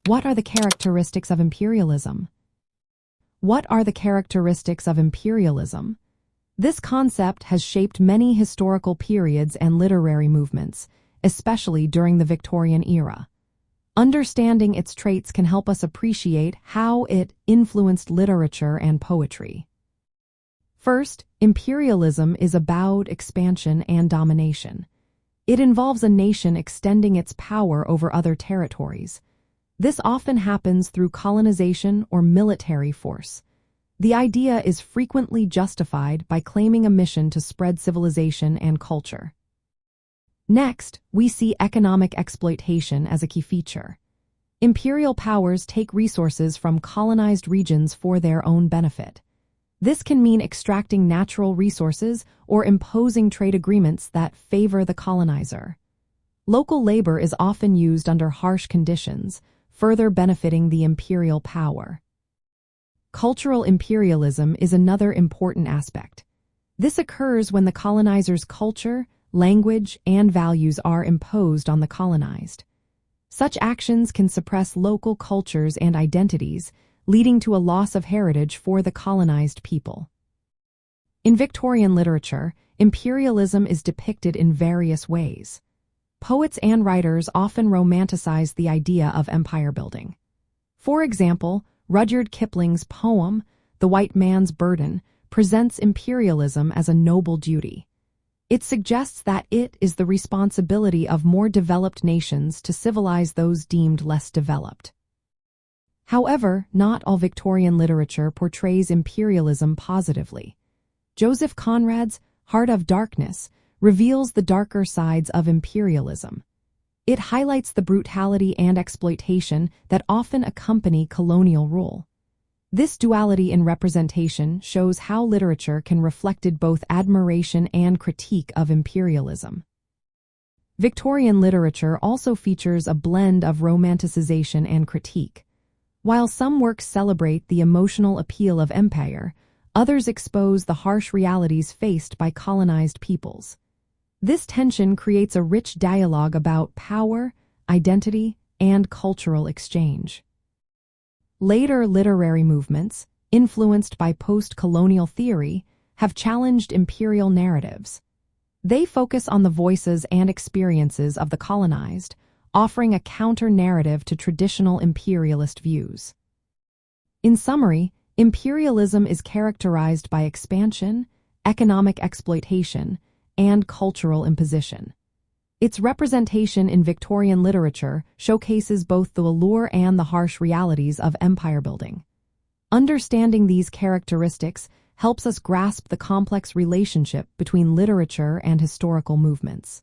What are the characteristics of imperialism? What are the characteristics of imperialism? This concept has shaped many historical periods and literary movements, especially during the Victorian era. Understanding its traits can help us appreciate how it influenced literature and poetry. First, imperialism is about expansion and domination. It involves a nation extending its power over other territories. This often happens through colonization or military force. The idea is frequently justified by claiming a mission to spread civilization and culture. Next, we see economic exploitation as a key feature. Imperial powers take resources from colonized regions for their own benefit. This can mean extracting natural resources or imposing trade agreements that favor the colonizer. Local labor is often used under harsh conditions, further benefiting the imperial power. Cultural imperialism is another important aspect. This occurs when the colonizer's culture, language, and values are imposed on the colonized. Such actions can suppress local cultures and identities, leading to a loss of heritage for the colonized people. In Victorian literature, imperialism is depicted in various ways. Poets and writers often romanticize the idea of empire building. For example, Rudyard Kipling's poem, The White Man's Burden, presents imperialism as a noble duty. It suggests that it is the responsibility of more developed nations to civilize those deemed less developed. However, not all Victorian literature portrays imperialism positively. Joseph Conrad's Heart of Darkness reveals the darker sides of imperialism. It highlights the brutality and exploitation that often accompany colonial rule. This duality in representation shows how literature can reflect both admiration and critique of imperialism. Victorian literature also features a blend of romanticization and critique. While some works celebrate the emotional appeal of empire, others expose the harsh realities faced by colonized peoples. This tension creates a rich dialogue about power, identity, and cultural exchange. Later literary movements, influenced by post-colonial theory, have challenged imperial narratives. They focus on the voices and experiences of the colonized, offering a counter-narrative to traditional imperialist views. In summary, imperialism is characterized by expansion, economic exploitation, and cultural imposition. Its representation in Victorian literature showcases both the allure and the harsh realities of empire building. Understanding these characteristics helps us grasp the complex relationship between literature and historical movements.